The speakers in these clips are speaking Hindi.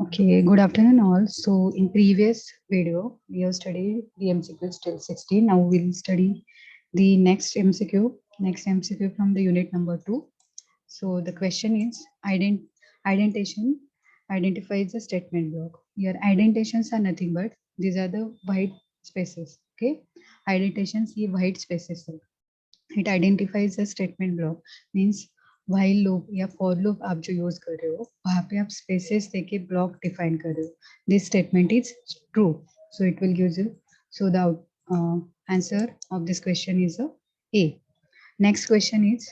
Okay, good afternoon all. So in previous video, we have studied the MCQs till 16. Now we'll study the next MCQ from the unit number 2. So the question is indentation identifies the statement block. Your indentations are nothing but these are the white spaces. Okay, indentations ये white spaces है. It identifies the statement block means while loop या for loop आप जो यूज कर रहे हो वहां पे आप स्पेसेस देके ब्लॉक डिफाइन कर रहे हो. This statement is true, so it will give you. So the answer of this question is A. Next question is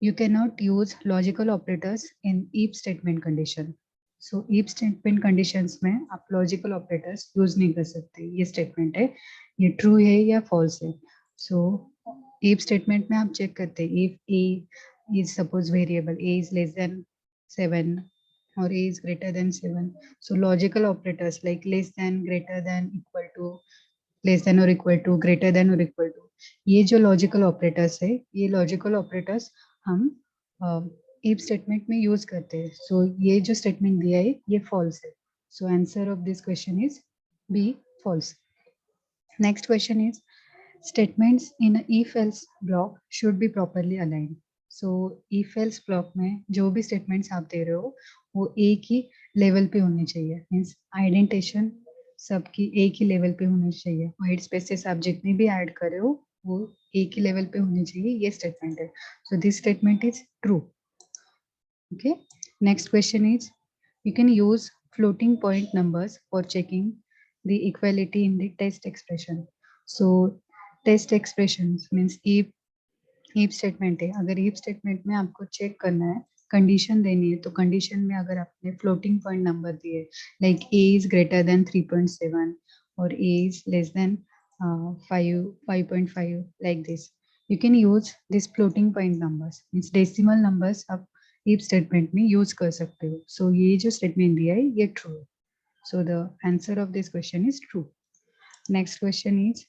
you cannot use logical operators in if statement condition. So if statement conditions में आप logical operators use नहीं कर सकते. ये statement है, ये true है या false है. So if statement में आप check करते हैं if a is suppose variable a is less than 7 or a is greater than 7. So logical operators like less than, greater than, equal to, less than और इक्वल टू, ग्रेटर देन और इक्वल टू, ये जो लॉजिकल ऑपरेटर्स है ये लॉजिकल ऑपरेटर्स हम इफ स्टेटमेंट में यूज करते हैं. सो ये जो स्टेटमेंट दिया है ये फॉल्स है. So answer of this question is B, false. Next question is statements in a if else block should be properly aligned. So if else block में जो भी statements आप दे रहे हो वो एक ही लेवल पे होने चाहिए. मीन्स आइडेंटिशन सबकी एक ही लेवल पे होनी चाहिए. वाइट स्पेसेस आप जितने भी ऐड कर रहे हो वो एक ही लेवल पे होने चाहिए. ये स्टेटमेंट है. सो this statement is true. Okay. Next question is you can use floating point numbers for checking the equality in the test expression. So test expressions means if statement है. अगर if statement में आपको चेक करना है, कंडीशन देनी है, तो कंडीशन में अगर आपने फ्लोटिंग पॉइंट नंबर दिए like a is greater than 3.7 और a is less than 5.5 like this, you can use this floating point numbers means decimal numbers आप if statement में use कर सकते हो. So ये जो statement दिया है ये true है. So the answer of this question is true. Next question is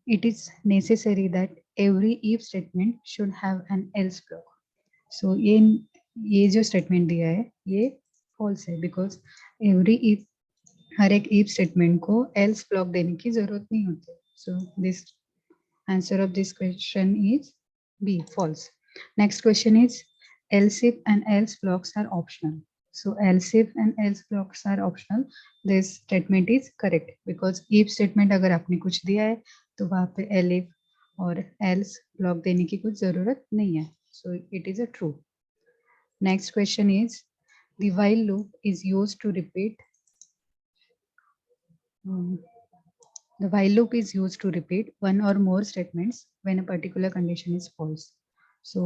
it is necessary that every if statement should have an else block. So ये जो statement दिया है ये false है because every if हर एक if statement को else block देने की जरूरत नहीं होती. So this answer of this question is B, false. Next question is else if and else blocks are optional. So else if and else blocks are optional. This statement is correct because if statement अगर आपने कुछ दिया है तो वहाँ पे elif और else block देने की कुछ जरूरत नहीं है. So it is a true. Next question is the while loop is used to repeat. The while loop is used to repeat one or more statements when a particular condition is false. So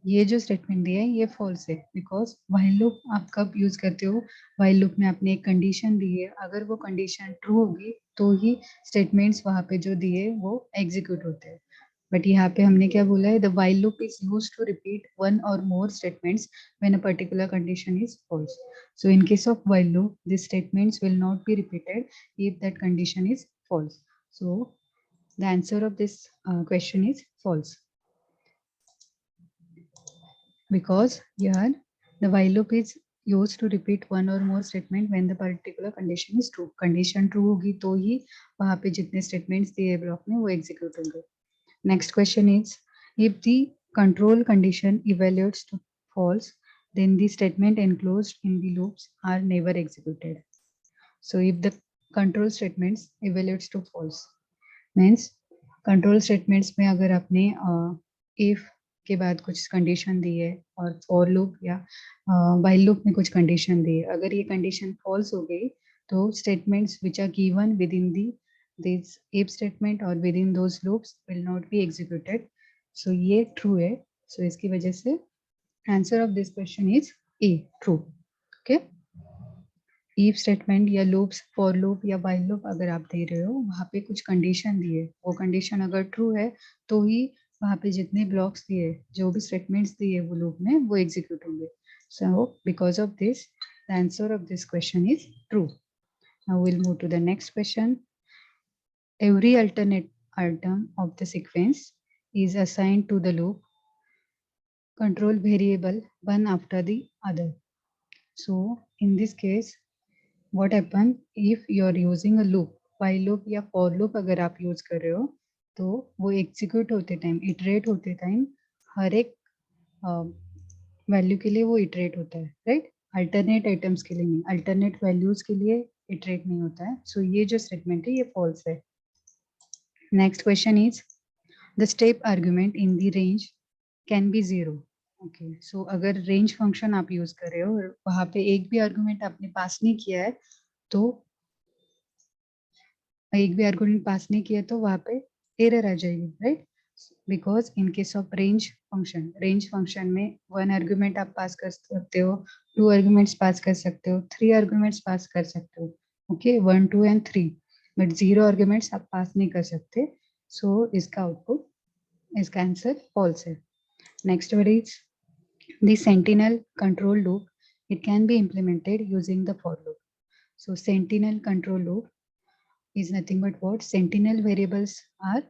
ये जो स्टेटमेंट दिया है ये फॉल्स है बिकॉज व्हाइल लूप आप कब यूज करते हो. व्हाइल लूप में आपने एक कंडीशन दी है, अगर वो कंडीशन ट्रू होगी तो ही स्टेटमेंट्स वहां पे जो दिए वो एग्जीक्यूट होते हैं. बट यहाँ पे हमने क्या बोला है, the while loop is use to repeat one or more statements when a particular condition is false. So in case of while loop, these statements will not be repeated if that condition is false. So the answer of this question is false. Because here the while loop is used to repeat one or more statement when the particular condition is true. Condition true होगी तो ही वहाँ पे जितने statements दिए block में वो execute होंगे. Next question is if the control condition evaluates to false, then the statement enclosed in the loops are never executed. So if the control statements evaluates to false means control statements में अगर आपने if के बाद कुछ कंडीशन दी है और फॉर लूप या व्हाइल लूप में कुछ कंडीशन दी है, अगर ये कंडीशन फॉल्स हो गई तो statements which are given within the this if statement or within those loops will not be executed. So ये ट्रू है. सो इसकी वजह से answer of this question is A, true. Okay. If statement या लूप्स, फॉर लूप या व्हाइल लूप अगर आप दे रहे हो वहाँ पे कुछ कंडीशन दिए, वो कंडीशन अगर ट्रू है तो ही वहाँ पे जितने ब्लॉक्स दिए, जो भी स्टेटमेंट्स दिए वो लूप में वो एग्जीक्यूट होंगे. So because of this the answer of this question is true. Now will move to the next question. Every alternate item of the sequence is assigned to the loop control variable one after the other. So in this case, what happen if you are using a loop, while loop या for loop अगर आप यूज कर रहे हो तो वो एग्जीक्यूट होते टाइम, इटरेट होते टाइम हर एक वैल्यू के लिए वो इटरेट होता है, राइट? अल्टरनेट आइटम्स के लिए नहीं, अल्टरनेट वैल्यूज के लिए इटरेट नहीं होता है. सो ये जो स्टेटमेंट है ये फॉल्स है. Next question is the step argument in the range can be zero. Okay, so अगर रेंज फंक्शन आप यूज कर रहे हो और वहां पे एक भी आर्गुमेंट आपने पास नहीं किया है तो वहां पे एरर आ जाएगी, right? Because in case of range function में वन आर्गुमेंट आप पास कर सकते हो, टू आर्गुमेंट्स पास कर सकते हो, थ्री आर्गुमेंट्स पास कर सकते हो. Okay, 1 2 and 3, but zero arguments आप पास नहीं कर सकते. सो इसका आउटपुट, इसका आंसर फॉल्स है. Next word is the sentinel control loop. It can be implemented using the for loop. So sentinel control loop is nothing but what? Sentinel variables are,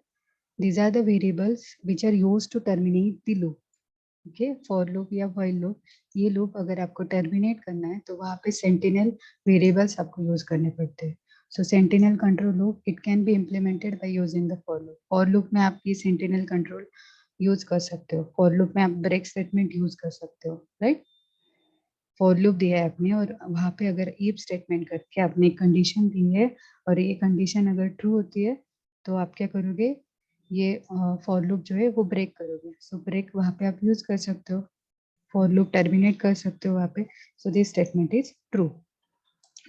these are the variables which are used to terminate the loop. Okay, for loop या व्हाइल लूप, ये लूप अगर आपको टर्मिनेट करना है तो वहां पे सेंटिनल वेरिएबल्स आपको यूज करने पड़ते हैं. So sentinel control loop it can be implemented by using the for loop. For loop में आप ये सेंटिनल कंट्रोल यूज कर सकते हो. फॉर लूप में आप ब्रेक स्टेटमेंट यूज कर सकते हो, राइट? फॉर लूप दिया है आपने और वहां पे अगर इफ स्टेटमेंट करके आपने एक कंडीशन दी है और ये कंडीशन अगर ट्रू होती है तो आप क्या करोगे, ये फॉर लूप जो है वो ब्रेक करोगे. सो ब्रेक वहां पे आप यूज कर सकते हो, फॉर लूप टर्मिनेट कर सकते हो वहां पे. So this statement is true.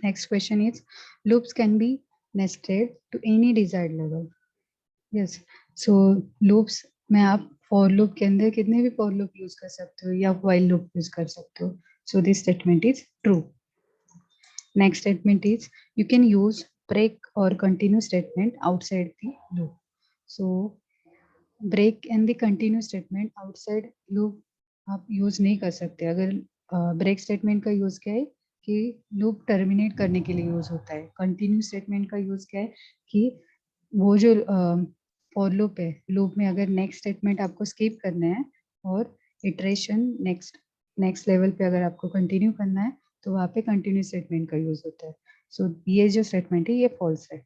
Next question is loops can be nested to any desired level. Yes, so loops में आप फॉर लूप के अंदर कितने भी फॉर लूप यूज कर सकते हो या व्हाइल लूप यूज कर सकते हो. सो this statement is true. Next statement is you can use break or continue statement outside the loop. So break and the continue statement outside loop आप यूज नहीं कर सकते. अगर ब्रेक स्टेटमेंट का यूज क्या है कि लूप टर्मिनेट करने के लिए यूज होता है. कंटिन्यू स्टेटमेंट का यूज क्या है कि वो जो फॉर लूप है, लूप में अगर नेक्स्ट स्टेटमेंट आपको स्किप करना है और इटरेशन नेक्स्ट लेवल पे अगर आपको कंटिन्यू करना है तो वहां पे कंटिन्यू स्टेटमेंट का यूज होता है. सो ये जो स्टेटमेंट है ये फॉल्स है.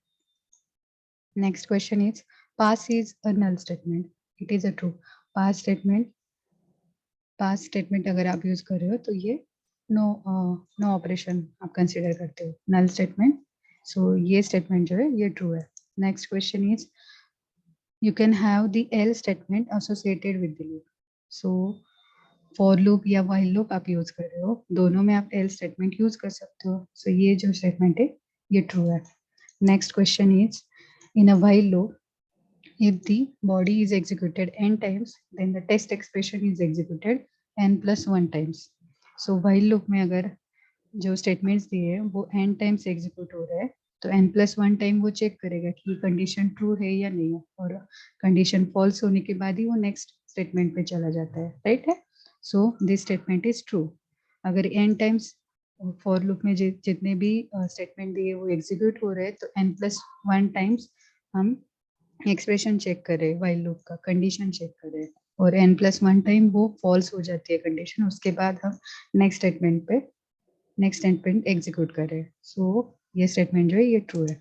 Next question is pass is a null statement. It is a true. Pass statement अगर आप यूज कर रहे हो तो ये नो नो ऑपरेशन आप कंसिडर करते हो, नल स्टेटमेंट. सो ये स्टेटमेंट जो है ये ट्रू है. Next question is you can have the else statement associated with the loop. So for loop या while loop आप यूज कर रहे हो, दोनों में आप else statement यूज कर सकते हो. So ये जो statement है ये true है. Next question is in a while loop if the body is executed n times then the test expression is executed n plus 1 times. So while loop में अगर जो स्टेटमेंट्स दिए हैं वो n टाइम्स एग्जीक्यूट हो रहा है तो n प्लस 1 टाइम वो चेक करेगा कि कंडीशन ट्रू है या नहीं है, और कंडीशन फॉल्स होने के बाद ही वो नेक्स्ट स्टेटमेंट पे चला जाता है, राइट है? सो दिस स्टेटमेंट इज ट्रू. अगर n टाइम्स फॉर लूप में जितने भी स्टेटमेंट दिए वो एग्जीक्यूट हो रहे हैं तो n प्लस 1 टाइम्स हम एक्सप्रेशन चेक करें, वाइल लूप का कंडीशन चेक करें, और n प्लस 1 टाइम वो फॉल्स हो जाती है कंडीशन, उसके बाद हम नेक्स्ट स्टेटमेंट एग्जीक्यूट करें. सो ये स्टेटमेंट जो है ये ट्रू है.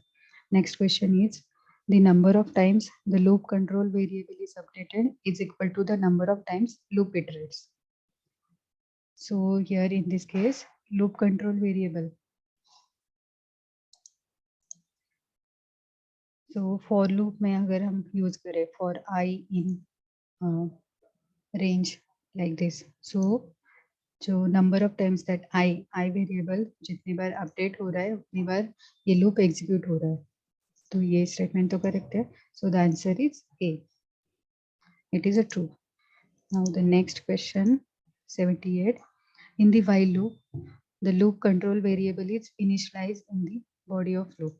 Next question is the number of times the loop control variable is updated is equal to the number of times loop iterates. So here in this case loop control variable, so for loop में अगर हम यूज करें for I in range like this, so जो number of times that I variable जितनी बार अपडेट हो रहा है उतनी बार ये लूप एग्जीक्यूट हो रहा है. तो ये स्टेटमेंट तो करेक्ट है. So the answer is a. It is a true. Now the next question 78. In the while loop, the loop control variable is initialized in the body of loop.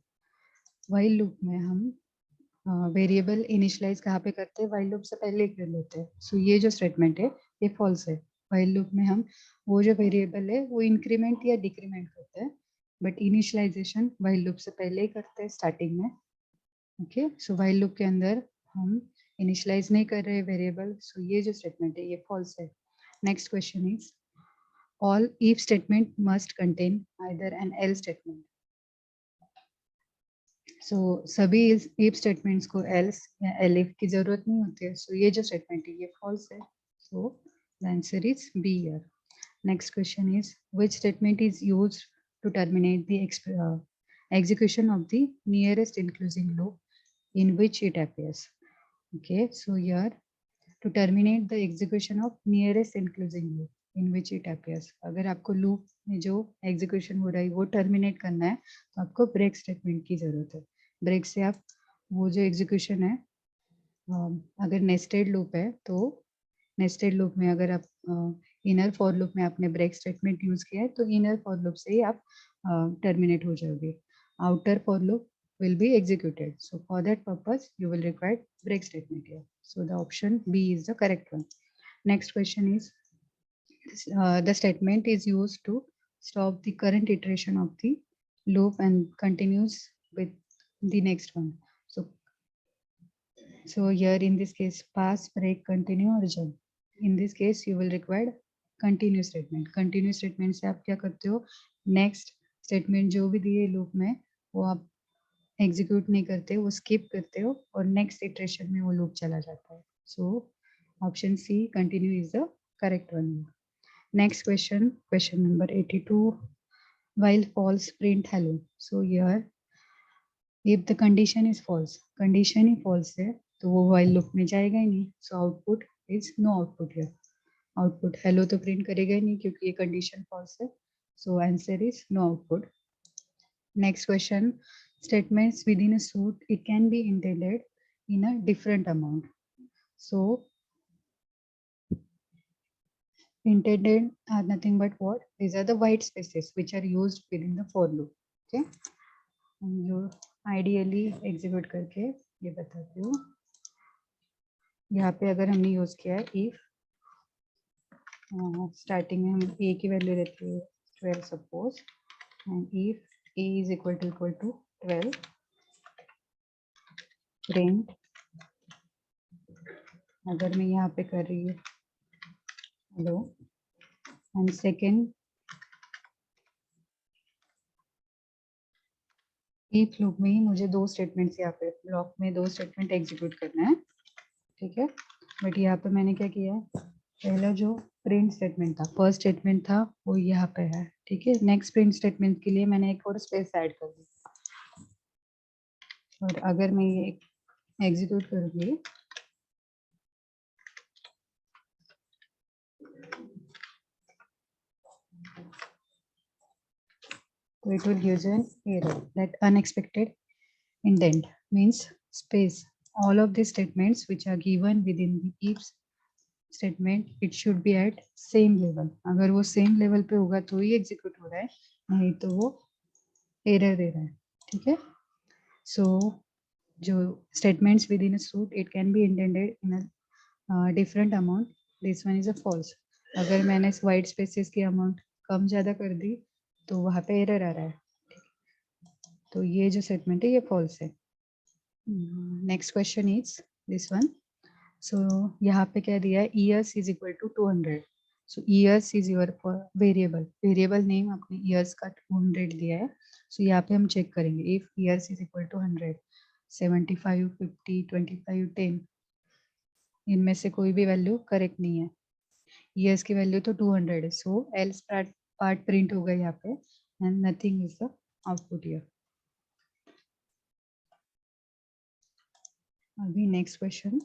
While loop में हम वेरिएबल इनिशियलाइज कहाँ पे करते हैं, while loop से पहले कर लेते हैं. सो ये जो स्टेटमेंट है ये फॉल्स है. while loop में हम वो जो वेरिएबल है वो इंक्रीमेंट या डिक्रीमेंट करते हैं, बट इनिशियलाइजेशन while loop से पहले ही करते हैं स्टार्टिंग में. ओके, सो while loop के अंदर हम इनिशियलाइज नहीं कर रहे वेरिएबल. सो ये जो स्टेटमेंट है ये फॉल्स है. Next question is all if statement must contain either an else statement. So सभी if statements को else या elif की जरूरत नहीं होती है. So ये जो statement है ये false है. So the answer is B here. Next question is which statement is used to terminate the execution of the nearest including loop in which it appears. Okay, so here to terminate the execution of nearest including loop in which it appears. अगर आपको loop में जो execution हो रहा है वो terminate करना है तो आपको break statement की जरूरत है. break से आप वो जो execution है अगर nested loop है तो nested loop में अगर आप inner for loop में आपने break statement use किया है तो inner for loop से ही आप terminate हो जाओगे. outer for loop will be executed. So for that purpose, you will require break statement here. So the option B is the correct one. Next question is, the statement is used to stop the current iteration of the loop and continues with the next one. So here in this case, pass, break, continue or jump. In this case, you will require continue statement. Continue statement से आप क्या करते हो? Next statement जो भी दिए loop में वो आप एग्जीक्यूट नहीं करते, वो स्किप करते हो और नेक्स्ट इटरेशन में वो लूप चला जाता है. So option C continue is the correct one. Next question, question number 82. while false print hello. So here if the condition is false, condition he false है तो वो while loop में जाएगा ही नहीं. So output is no output here. Output hello तो प्रिंट करेगा ही नहीं क्योंकि ये कंडीशन फॉल्स है. So answer is no output. Next question, statements within a suit, it can be intended in a different amount. So intended are nothing but what? These are the white spaces which are used within the for loop. Okay, जो ideally execute करके ये बताती हूँ. यहाँ पे अगर हमने यूज किया है if स्टार्टिंग में हम a की वैल्यू रहती है 12 suppose and if a is equal to 12 print. अगर मैं यहाँ पे कर रही हूँ hello and second if loop में ही मुझे दो स्टेटमेंट्स यहाँ पे ब्लॉक में दो स्टेटमेंट एग्जीक्यूट करना है. ठीक है, बट यहाँ पे मैंने क्या किया, पहला जो प्रिंट स्टेटमेंट था, फर्स्ट स्टेटमेंट था वो यहाँ पे है. ठीक है, नेक्स्ट प्रिंट स्टेटमेंट के लिए मैंने एक और स्पेस ऐड कर दी. और अगर मैं ये एग्जीक्यूट करूँगी so it will give an error that unexpected indent means space. All of these statements which are given within the if statement, it should be at same level. अगर वो same level पे होगा तो ही execute हो रहा है, नहीं तो वो error दे रहा है. ठीक है, so जो statements within a suit, it can be intended in a different amount. This one is a false. अगर मैंने white spaces की amount कम ज़्यादा कर दी तो वहाँ पे error आ रहा है. तो ये जो statement है ये false है. Next question is this one. So यहाँ पे क्या दिया है, years is equal to 200. So years is your variable. Variable name आपने years का 200 दिया है. So यहाँ पे हम check करेंगे if years is equal to 100, 75, 50, 25, 10. इनमें से कोई भी वैल्यू करेक्ट नहीं है. years की वैल्यू तो 200 है. So else part print होगा यहाँ पे and nothing is the output here. अभी नेक्स्ट क्वेश्चन.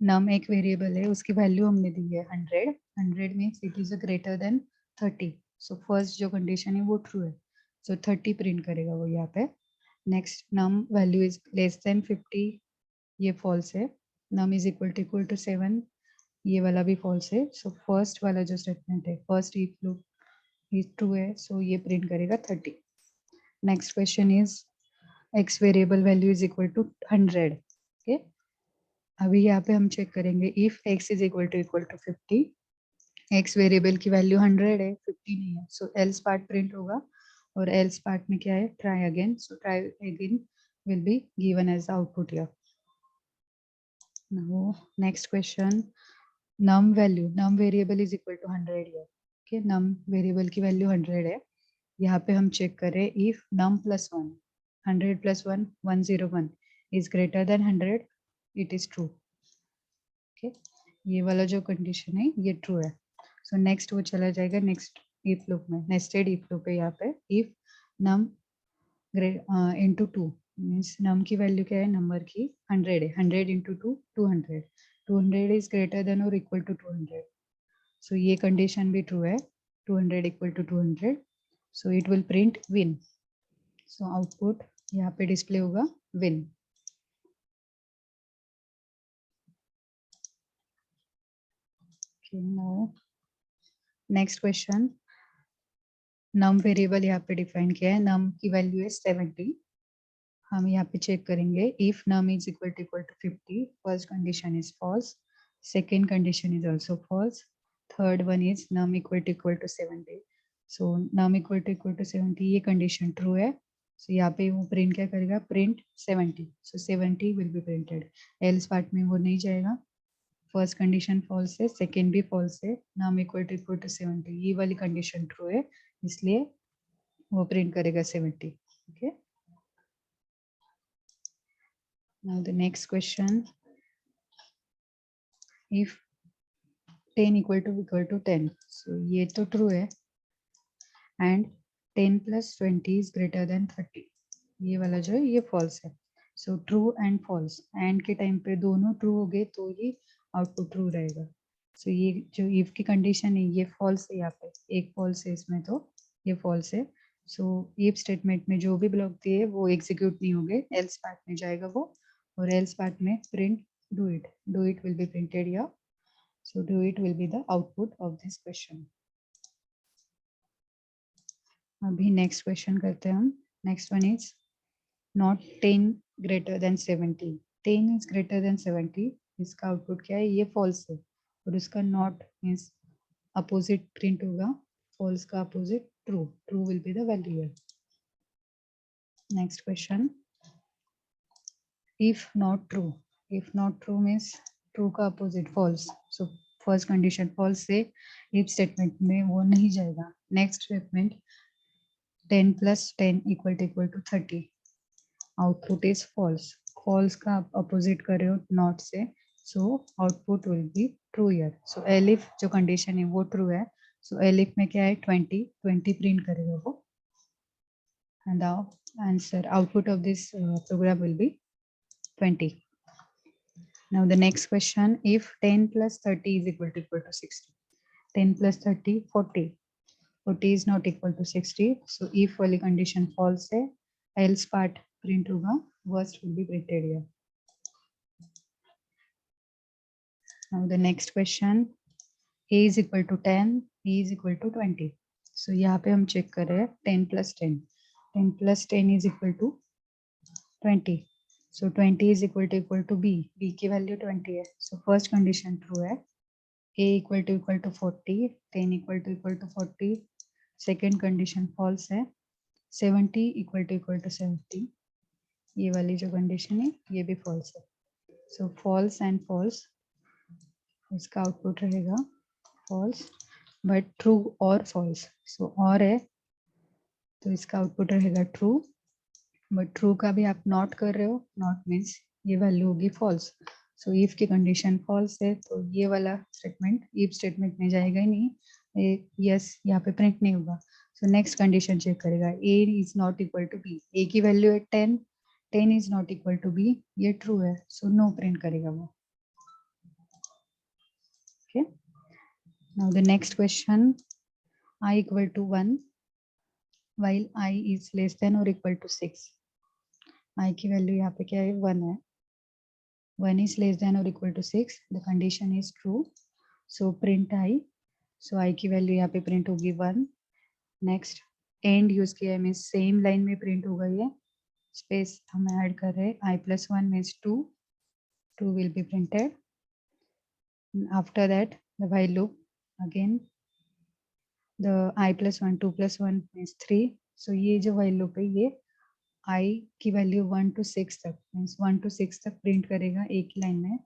नम एक वेरिएबल है, उसकी वैल्यू हमने दी है 100. 100 means it is greater than 30. So first जो कंडीशन है वो ट्रू है. सो 30 प्रिंट करेगा वो यहाँ पे. Next num value is less than 50, ये फॉल्स है. नम इज इक्वल टू 7, ये वाला भी फॉल्स है. सो फर्स्ट वाला जो स्टेटमेंट है, first if loop is true है, सो ये प्रिंट करेगा 30. Next question is x variable value is equal to 100. Okay, अभी यहाँ पे हम चेक करेंगे if x is equal to 50. x variable की वैल्यू 100 है, 50 नहीं है. सो एल्स पार्ट प्रिंट होगा और एल्स पार्ट में क्या है, try again. So try again will be given as output here. Now next question, num value, num variable is equal to 100 here. Okay, num variable की value 100 है. यहाँ पे हम check करें if num plus 1, 100 plus 1, 101 is greater than 100, it is true. Okay, ये वाला जो condition है ये true है. So next वो चला जाएगा next if loop में, nested if loop है यहाँ पे. if num into 2 means num की value क्या है, number की 100 है. 100 into 2, 200. 200 is greater than or equal to 200. So ये condition भी true है. 200 equal to 200. So it will print win. So output यहाँ पे display होगा win. Okay, now next question. num variable यहाँ पे define किया है. num की value है 70. हम यहाँ पे check करेंगे if num is equal to 50. First condition is false. Second condition is also false. Third one is num equal to 70. So num equal to 70 ये condition true है. So यहाँ पे वो print क्या करेगा, print 70. So 70 will be printed. Else part में वो नहीं जाएगा. First condition false है, second भी false है. num equal to 70 ये वाली condition true है, इसलिए वो print करेगा 70. Okay. Now the next question. If 10 equal to 10, so ये तो true है. And 10 plus 20 is greater than 30. ये वाला जो है ये false है. So true and false. And के time पे दोनों true हो गए तो ये output true रहेगा. So ये जो if की condition है ये false है यहाँ पे. एक false है इसमें तो ये false है. So if statement में जो भी block दिए वो execute नहीं होंगे. Else part में जाएगा वो. और else part में print do it. Do it will be printed here. So do it will be the output of this question. अभी next question करते हैं हम. Next one is not 10 greater than 70. 10 is greater than 70. इसका output क्या है, ये false है. और इसका not means opposite print होगा. False का opposite true. True will be the value here. Next question. If not true. If not true means true का opposite false. So first condition false से if statement में वो नहीं जाएगा. Next statement 10 plus 10 equal to 30. Output is false. False का आप opposite कर रहे हो not से, so output will be true here. So elif जो condition है वो true है. So elif में क्या है 20 print करेगा वो. And the answer output of this program will be 20. Now the next question, if 10 plus 30 is equal to 60. 10 plus 30 40. 40 is not equal to 60. So if वाली condition false है, else part print होगा, worst will be printed here. Now the next question, a is equal to 10, b is equal to 20. So यहाँ पे हम check कर रहे हैं 10 plus 10. 10 plus 10 is equal to 20. So 20 is equal to b. b की value 20 है. So first condition true है. a equal to 40. 10 equal to 40. Second condition false है. 70 equal to 70. ये वाली जो condition है ये भी false है. So false and false. इसका output रहेगा false, but true or false. So और है तो इसका output रहेगा true, but true का भी आप not कर रहे हो. Not means ये value होगी false. So if की condition false है तो ये वाला statement if statement में जाएगा ही नहीं. Yes यहाँ पे print नहीं होगा. So next condition check करेगा. A is not equal to B. A की value है 10. 10 is not equal to B. ये true है. So no print करेगा वो. Okay. Now the next question, I equal to 1 while I is less than or equal to 6. I की value यहाँ पे क्या है 1 है. 1 is less than or equal to 6. The condition is true. So print I. So I की value यहाँ पे print होगी 1. Next end use किया है means same line में print होगा ये. Space हम add कर रहे हैं. I plus 1 means 2. 2 will be printed. After that the while loop again. The I plus 1, 2 plus 1 is 3. So ये जो while loop है ये I की value 1 to 6 तक means 1 to 6 तक print करेगा एक line में.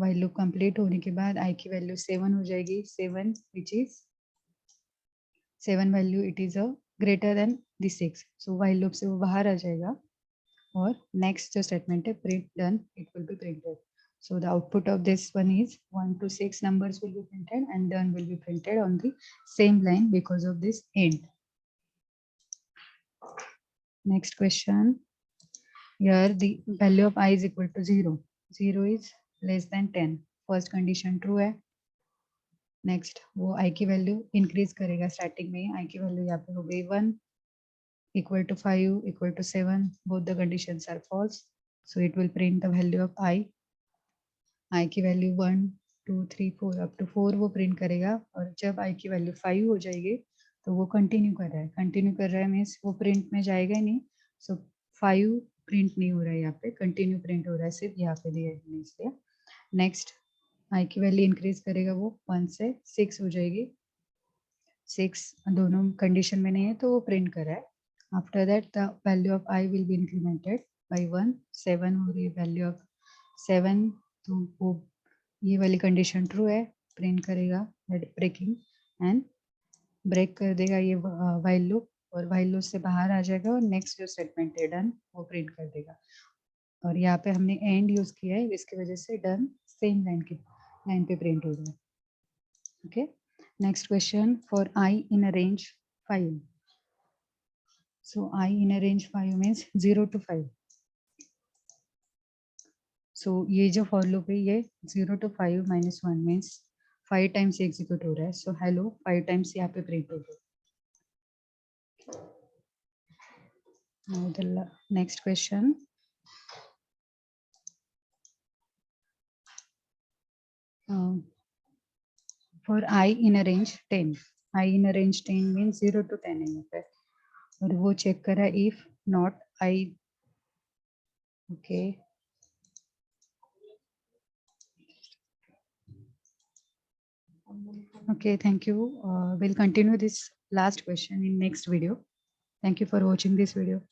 वाइल लूप कंप्लीट होने के बाद आई की वैल्यू 7 हो जाएगी, 7 which is 7 value it is a greater than the 6, so while loop से वो बाहर आ जाएगा और नेक्स्ट जो स्टेटमेंट है print done, it will be printed. So the output of this one is 1 to 6 numbers will be printed and done will be printed on the same line because of this end. Next question. Here the value of I is equal to 0. 0 is less than 10. First condition true है. Next वो I की वैल्यू इंक्रीज करेगा. स्टार्टिंग में I की वैल्यू यहाँ पे हो गई 1, equal to 5, equal to 7. Both the conditions are false. So it will print the value of I. आई की वैल्यू 1 2 3 4 अप टू 4 वो प्रिंट करेगा और जब आई की वैल्यू 5 हो जाएगी तो वो कंटिन्यू कर रहा है. कंटिन्यू कर रहा है मीन्स वो प्रिंट में जाएगा ही नहीं. सो 5 प्रिंट नहीं हो रहा है, यहाँ पे कंटिन्यू प्रिंट हो रहा है, सिर्फ यहाँ पे दिया है इसलिए. नेक्स्ट आई की वैल्यू इंक्रीज करेगा, वो 1 से 6 हो जाएगी. 6 दोनों कंडीशन में नहीं है तो वो प्रिंट कर रहा है. After that the value of i will be incremented by 1. 7 हो रही है वैल्यू ऑफ 7, तो वो ये वाली कंडीशन ट्रू है, प्रिंट करेगा ब्रेकिंग एंड ब्रेक कर देगा ये वाइल लूप और वाइल लूप से बाहर आ जाएगा और नेक्स्ट जो स्टेटमेंट है डन वो प्रिंट कर देगा. और यहाँ पे हमने एंड यूज किया है, इसकी वजह से डन सेम लाइन पे प्रिंट हो रहा है. Okay, next question. For I in a range 5. So I in a range 5 means 0 to 5. सो ये जो फॉर लूप है ये 0 to 5 minus 1 means 5 times execute हो रहा है. सो हेलो 5 टाइम्स यहाँ पे प्रिंट हो रहा है. Next question. For I in a range 10. I in a range 10 means 0 to 10 है यहाँ पे और वो चेक करा if not I. Okay, okay, thank you. We'll continue this last question in next video. Thank you for watching this video.